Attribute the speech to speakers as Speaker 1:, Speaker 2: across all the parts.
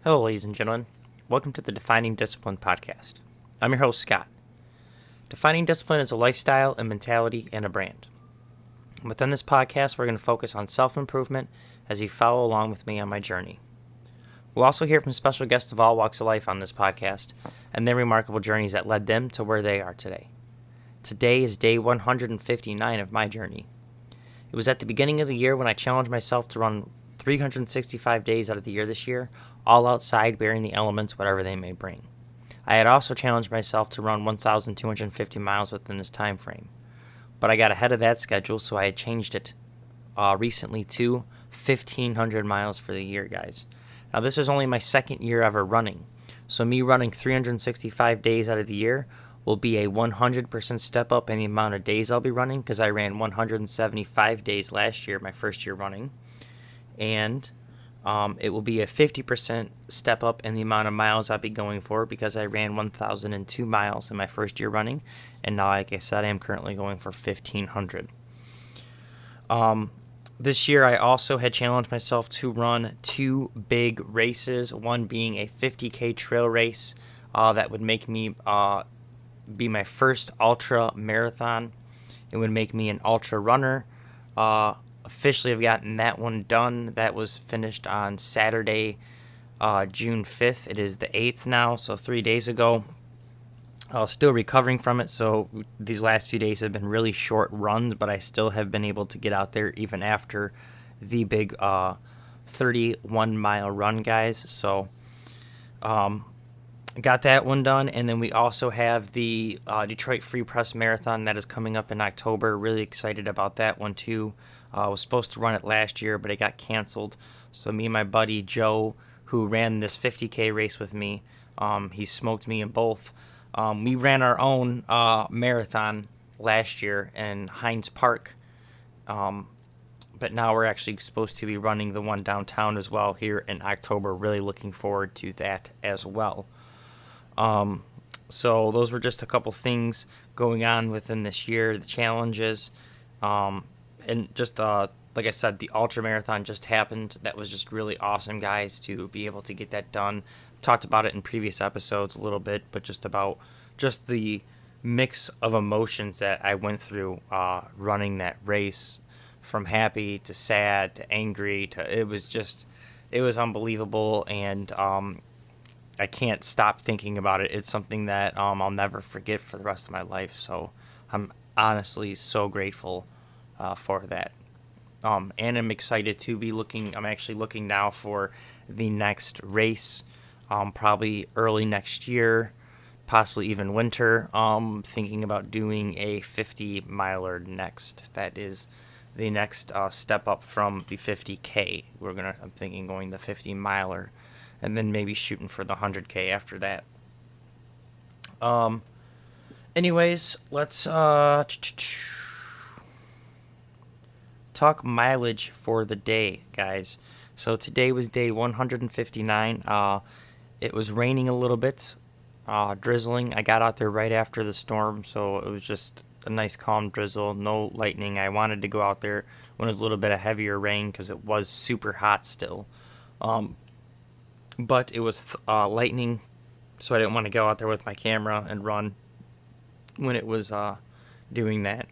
Speaker 1: Hello, ladies and gentlemen. Welcome to the Defining Discipline podcast. I'm your host, Scott. Defining discipline is a lifestyle, a mentality, and a brand. Within this podcast, we're going to focus on self-improvement as you follow along with me on my journey. We'll also hear from special guests of all walks of life on this podcast and their remarkable journeys that led them to where they are today. Today is day 159 of my journey. It was at the beginning of the year when I challenged myself to run 365 days out of the year this year, all outside, bearing the elements, whatever they may bring. I had also challenged myself to run 1,250 miles within this time frame, but I got ahead of that schedule, so I had changed it recently to 1,500 miles for the year, guys. Now, this is only my second year ever running, so me running 365 days out of the year will be a 100% step up in the amount of days I'll be running, because I ran 175 days last year, my first year running, and it will be a 50% step up in the amount of miles I'll be going for, because I ran 1,002 miles in my first year running, and now, like I said, I am currently going for 1,500. This year, I also had challenged myself to run two big races, one being a 50K trail race that would make me be my first ultra marathon. It would make me an ultra runner. Officially have gotten that one done. That was finished on Saturday, June 5th. It is the 8th now, so 3 days ago. I was still recovering from it, so these last few days have been really short runs, but I still have been able to get out there even after the big 31-mile run, guys. So got that one done, and then we also have the Detroit Free Press Marathon that is coming up in October. Really excited about that one, too. I was supposed to run it last year, but it got canceled. So me and my buddy Joe, who ran this 50K race with me, he smoked me in both. We ran our own marathon last year in Hines Park, but now we're actually supposed to be running the one downtown as well here in October. Really looking forward to that as well. So those were just a couple things going on within this year, the challenges. And just, like I said, the ultra marathon just happened. That was just really awesome, guys, to be able to get that done. Talked about it in previous episodes a little bit, but just about just the mix of emotions that I went through running that race, from happy to sad to angry to it was unbelievable, and I can't stop thinking about it. It's something that I'll never forget for the rest of my life. So I'm honestly so grateful for that. And I'm excited to be looking. I'm actually looking now for the next race, probably early next year, possibly even winter. Thinking about doing a 50-miler next. That is the next step up from the 50K. I'm thinking going the 50-miler, and then maybe shooting for the 100K after that. Anyways, let's talk mileage for the day, guys. So today was day 159. It was raining a little bit, drizzling. I got out there right after the storm, so it was just a nice calm drizzle, no lightning. I wanted to go out there when it was a little bit of heavier rain because it was super hot still. But it was lightning, so I didn't want to go out there with my camera and run when it was doing that.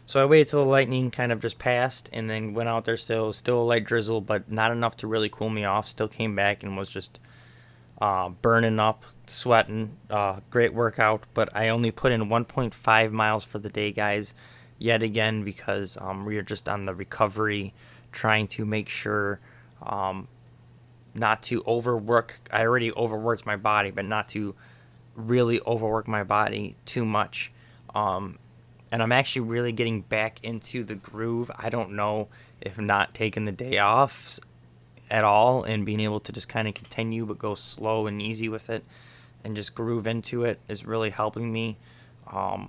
Speaker 1: So I waited till the lightning kind of just passed and then went out there still a light drizzle, but not enough to really cool me off. Still came back and was just burning up, sweating. Great workout, but I only put in 1.5 miles for the day, guys, yet again, because we are just on the recovery, trying to make sure not to overwork. I already overworked my body, but not to really overwork my body too much. And I'm actually really getting back into the groove. I don't know if not taking the day off at all and being able to just kind of continue but go slow and easy with it and just groove into it is really helping me. I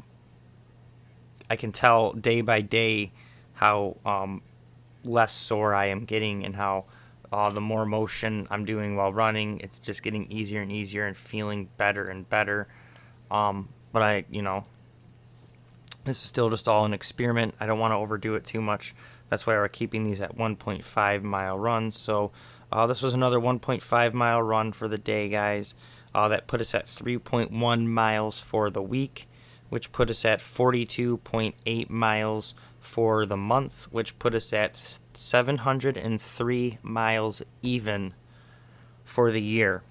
Speaker 1: can tell day by day how less sore I am getting, and how the more motion I'm doing while running, it's just getting easier and easier and feeling better and better. But this is still just all an experiment. I don't want to overdo it too much. That's why we're keeping these at 1.5 mile runs. So This was another 1.5 mile run for the day, guys. That put us at 3.1 miles for the week, which put us at 42.8 miles for the month, which put us at 703 miles even for the year.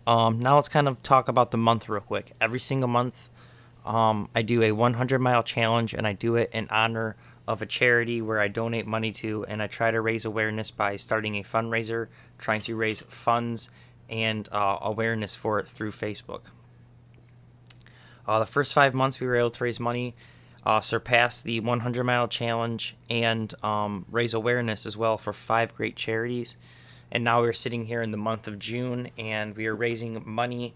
Speaker 1: Now let's kind of talk about the month real quick. Every single month, I do a 100-mile challenge, and I do it in honor of a charity where I donate money to, and I try to raise awareness by starting a fundraiser, trying to raise funds and awareness for it through Facebook. The first 5 months we were able to raise money, surpass the 100-mile challenge, and raise awareness as well for 5 great charities. And now we're sitting here in the month of June, and we are raising money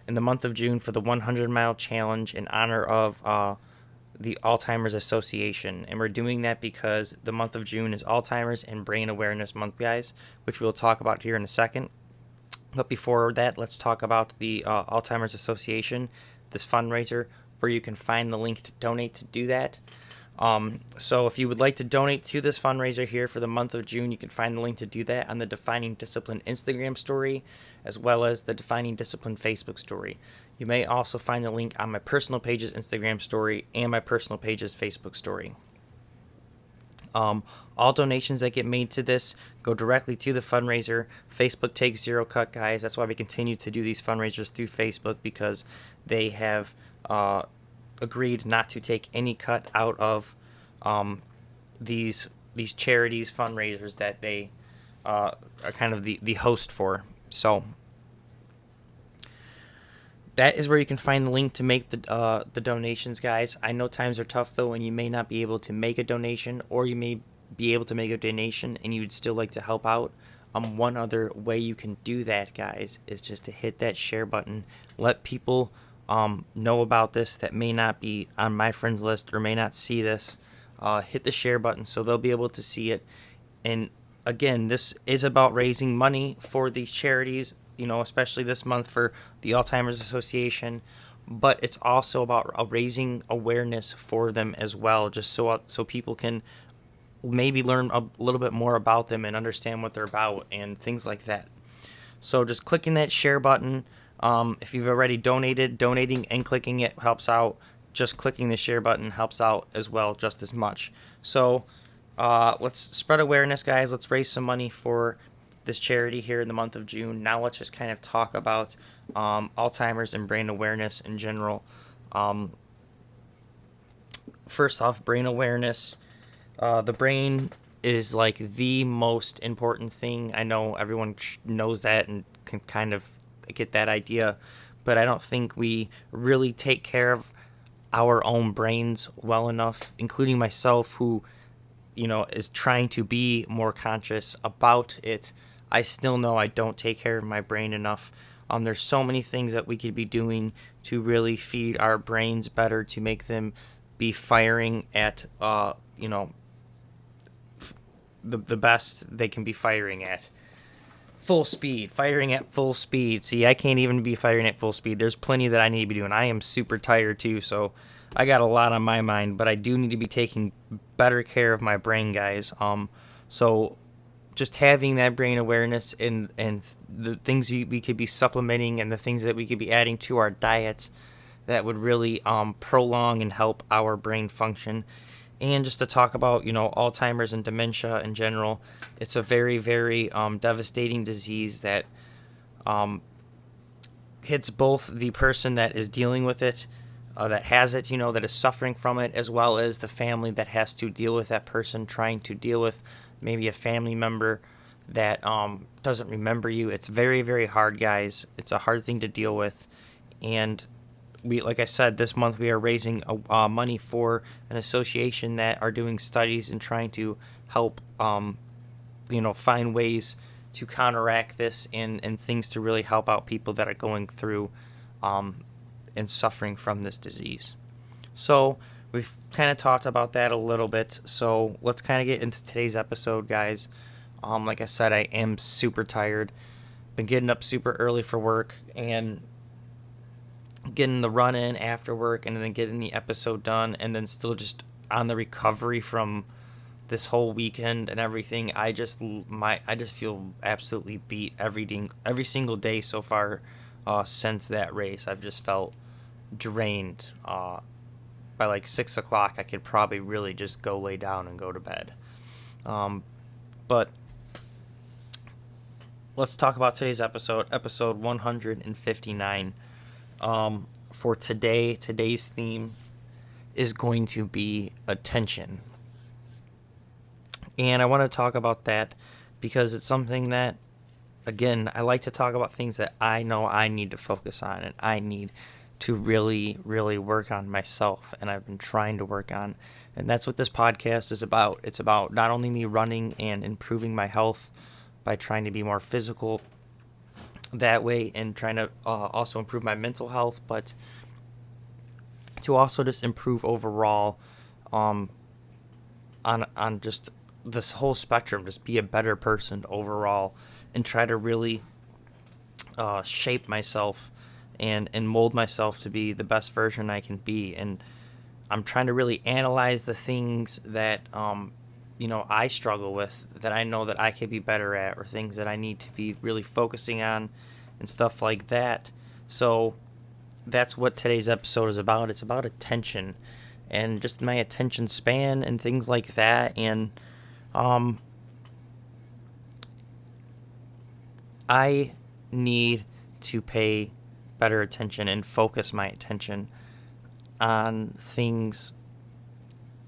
Speaker 1: in the month of June for the 100-mile challenge in honor of the Alzheimer's Association. And we're doing that because the month of June is Alzheimer's and Brain Awareness Month, guys, which we'll talk about here in a second. But before that, let's talk about the Alzheimer's Association, this fundraiser, where you can find the link to donate to do that. So if you would like to donate to this fundraiser here for the month of June, you can find the link to do that on the Defining Discipline Instagram story, as well as the Defining Discipline Facebook story. You may also find the link on my personal page's Instagram story and my personal page's Facebook story. All donations that get made to this go directly to the fundraiser. Facebook takes zero cut, guys. That's why we continue to do these fundraisers through Facebook, because they have agreed not to take any cut out of these charities fundraisers that they are kind of the host for. So that is where you can find the link to make the donations, guys. I know times are tough though, and you may not be able to make a donation, or you may be able to make a donation and you'd still like to help out. One other way you can do that, guys, is just to hit that share button. Let people know about this that may not be on my friends list or may not see this. Hit the share button so they'll be able to see it. And again, this is about raising money for these charities, especially this month for the Alzheimer's Association, but it's also about raising awareness for them as well, just so people can maybe learn a little bit more about them and understand what they're about and things like that. So just clicking that share button. If you've already donating and clicking it helps out. Just clicking the share button helps out as well, just as much. So let's spread awareness, guys. Let's raise some money for this charity here in the month of June. Now let's just kind of talk about Alzheimer's and brain awareness in general. First off, brain awareness. The brain is like the most important thing. I know everyone knows that and can kind of get that idea, but I don't think we really take care of our own brains well enough, including myself, who is trying to be more conscious about it. I still know I don't take care of my brain enough. There's so many things that we could be doing to really feed our brains better, to make them be firing at the best they can be firing at. Firing at full speed. See, I can't even be firing at full speed. There's plenty that I need to be doing. I am super tired too, so I got a lot on my mind, but I do need to be taking better care of my brain, guys. So just having that brain awareness and the things we could be supplementing and the things that we could be adding to our diets that would really prolong and help our brain function. And just to talk about, Alzheimer's and dementia in general, it's a very, very devastating disease that hits both the person that is dealing with it, that has it, that is suffering from it, as well as the family that has to deal with that person, trying to deal with maybe a family member that doesn't remember you. It's very, very hard, guys. It's a hard thing to deal with. And like I said, this month we are raising money for an association that are doing studies and trying to help, find ways to counteract this and things to really help out people that are going through and suffering from this disease. So we've kind of talked about that a little bit. So let's kind of get into today's episode, guys. Like I said, I am super tired. Been getting up super early for work and getting the run in after work, and then getting the episode done, and then still just on the recovery from this whole weekend and everything, I just feel absolutely beat every single day so far since that race. I've just felt drained. By like 6 o'clock, I could probably really just go lay down and go to bed. But let's talk about today's episode 159. For today's theme is going to be attention. And I want to talk about that because it's something that, again, I like to talk about things that I know I need to focus on and I need to really, really work on myself, and I've been trying to work on. And that's what this podcast is about. It's about not only me running and improving my health by trying to be more physical that way and trying to also improve my mental health, but to also just improve overall on just this whole spectrum, just be a better person overall and try to really shape myself and mold myself to be the best version I can be. And I'm trying to really analyze the things that I struggle with, that I know that I could be better at, or things that I need to be really focusing on and stuff like that. So that's what today's episode is about. It's about attention and just my attention span and things like that. And I need to pay better attention and focus my attention on things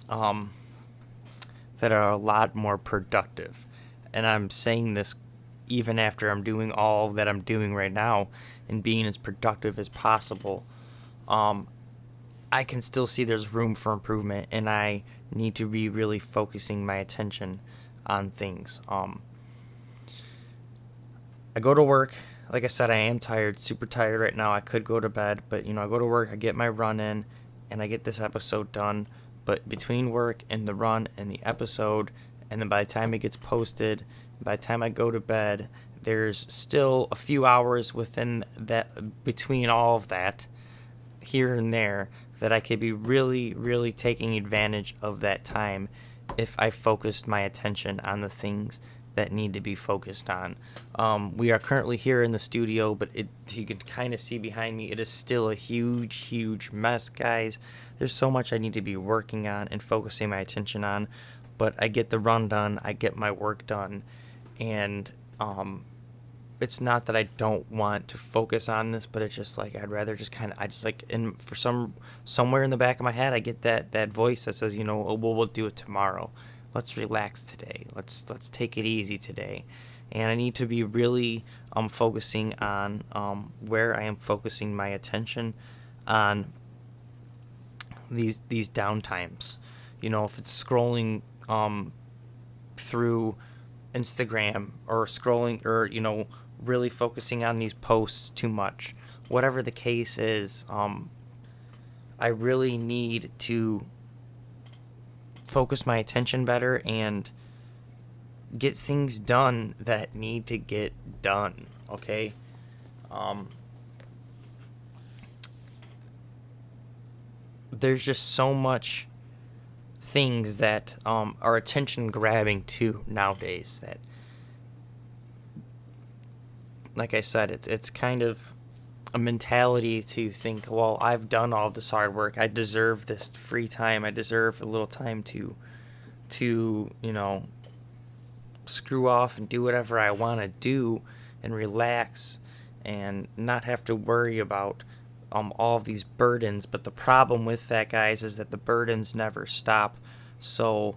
Speaker 1: that are a lot more productive. And I'm saying this even after I'm doing all that I'm doing right now and being as productive as possible. I can still see there's room for improvement, and I need to be really focusing my attention on things. I go to work. Like I said, I am tired, super tired right now. I could go to bed, but I go to work, I get my run in, and I get this episode done. But between work and the run and the episode, and then by the time it gets posted, by the time I go to bed, there's still a few hours within that, between all of that, here and there, that I could be really, really taking advantage of that time if I focused my attention on the things that need to be focused on. We are currently here in the studio, but you can kind of see behind me, it is still a huge, huge mess, guys. There's so much I need to be working on and focusing my attention on, but I get the run done, I get my work done, and it's not that I don't want to focus on this, but it's just like I'd rather just somewhere in the back of my head, I get that voice that says, we'll do it tomorrow. Let's relax today. Let's take it easy today. And I need to be really focusing on where I am focusing my attention on these downtimes. If it's scrolling through Instagram or scrolling or really focusing on these posts too much, whatever the case is, I really need to focus my attention better and get things done that need to get done, okay? There's just so much things that are attention grabbing too nowadays that, like I said, it's kind of a mentality to think, well, I've done all this hard work. I deserve this free time. I deserve a little time to screw off and do whatever I want to do and relax and not have to worry about all of these burdens. But the problem with that, guys, is that the burdens never stop. So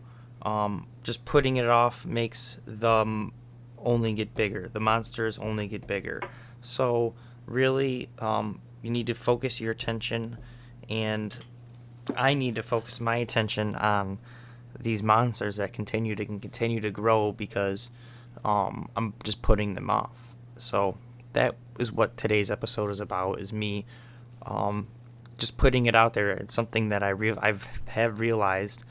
Speaker 1: just putting it off makes them only get bigger. The monsters only get bigger. So really, you need to focus your attention, and I need to focus my attention on these monsters that continue to grow because I'm just putting them off. So that is what today's episode is about, is me just putting it out there. It's something that I've realized.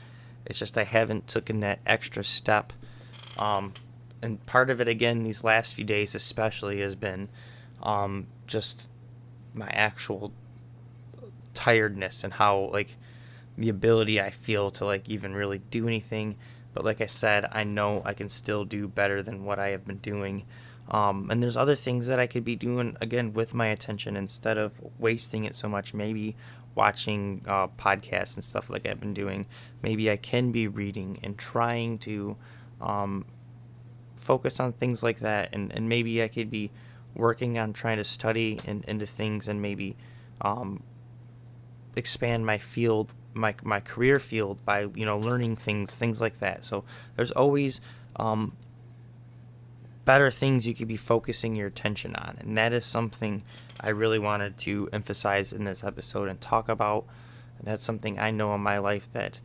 Speaker 1: It's just I haven't taken that extra step. And part of it, again, these last few days especially, has been just my actual tiredness and how, the ability I feel to, even really do anything But like I said, I know I can still do better than what I have been doing. And there's other things that I could be doing, again, with my attention instead of wasting it so much. Maybe watching podcasts and stuff like I've been doing. Maybe I can be reading and trying to focus on things like that. And maybe I could be working on trying to study into things and maybe expand my field, my career field by, learning things like that. So there's always better things you could be focusing your attention on, and that is something I really wanted to emphasize in this episode and talk about. And that's something I know in my life, that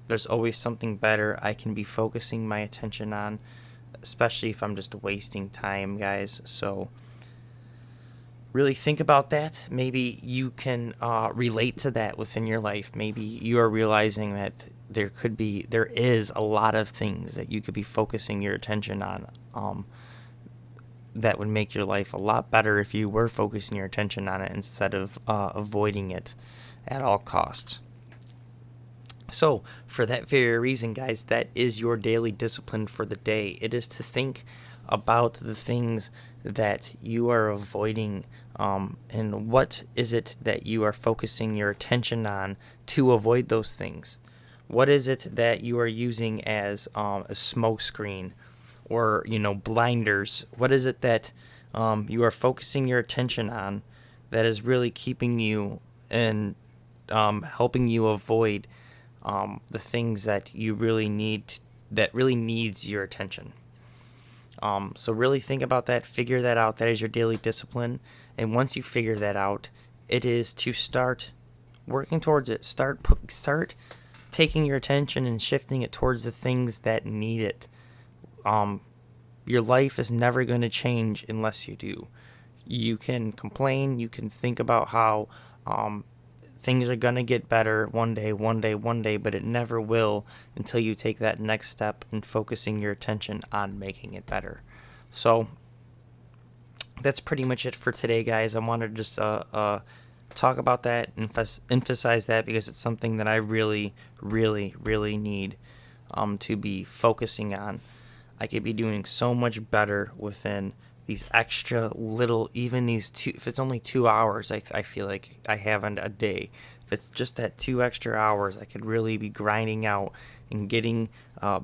Speaker 1: there's always something better I can be focusing my attention on, especially if I'm just wasting time, guys. So really think about that. Maybe you can relate to that within your life. Maybe you are realizing that there is a lot of things that you could be focusing your attention on that would make your life a lot better if you were focusing your attention on it instead of avoiding it at all costs. So for that very reason, guys, that is your daily discipline for the day. It is to think about the things that you are avoiding, and what is it that you are focusing your attention on to avoid those things. What is it that you are using as a smoke screen or, blinders? What is it that you are focusing your attention on that is really keeping you and helping you avoid the things that you really need, that really needs your attention? So really think about that, figure that out. That is your daily discipline. And once you figure that out, it is to start working towards it. Start taking your attention and shifting it towards the things that need it. Your life is never going to change unless you do. You can complain, you can think about how things are going to get better one day, but it never will until you take that next step in focusing your attention on making it better. So that's pretty much it for today, guys. I wanted to just talk about that, emphasize that, because it's something that I really, really, really need to be focusing on. I could be doing so much better within these extra little, even these two, if it's only 2 hours, I feel like I have in a day. If it's just that 2 extra hours, I could really be grinding out and getting,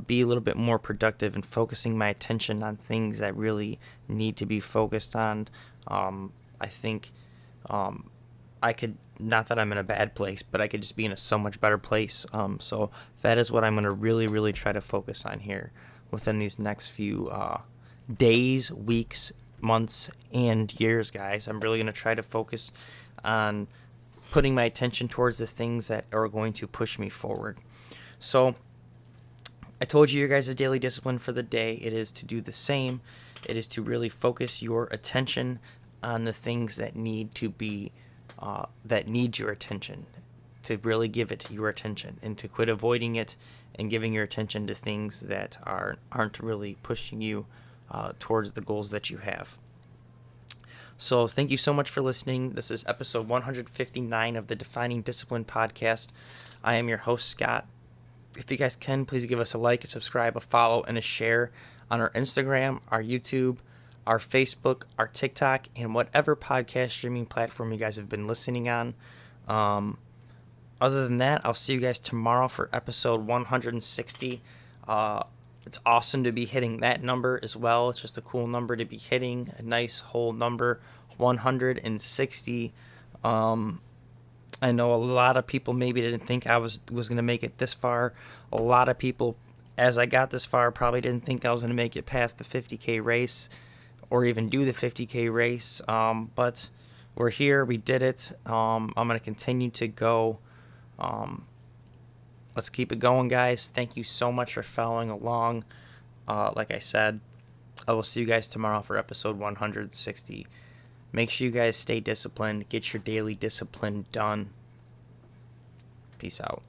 Speaker 1: be a little bit more productive and focusing my attention on things that really need to be focused on. I think I could, not that I'm in a bad place, but I could just be in a so much better place. So that is what I'm going to really, really try to focus on here within these next few days, weeks, months, and years, guys. I'm really going to try to focus on putting my attention towards the things that are going to push me forward. So I told you guys' daily discipline for the day. It is to do the same. It is to really focus your attention on the things that need to be, that need your attention, to really give it your attention and to quit avoiding it and giving your attention to things that aren't really pushing you towards the goals that you have. So thank you so much for listening. This is episode 159 of the Defining Discipline podcast. I am your host, Scott. If you guys can, please give us a like, a subscribe, a follow, and a share on our Instagram, our YouTube, our Facebook, our TikTok, and whatever podcast streaming platform you guys have been listening on. Other than that, I'll see you guys tomorrow for episode 160. It's awesome to be hitting that number as well. It's just a cool number to be hitting, a nice whole number, 160. I know a lot of people maybe didn't think I was going to make it this far. A lot of people, as I got this far, probably didn't think I was going to make it past the 50K race or even do the 50K race. But we're here. We did it. I'm going to continue to go. Let's keep it going, guys. Thank you so much for following along. Like I said, I will see you guys tomorrow for episode 160. Make sure you guys stay disciplined. Get your daily discipline done. Peace out.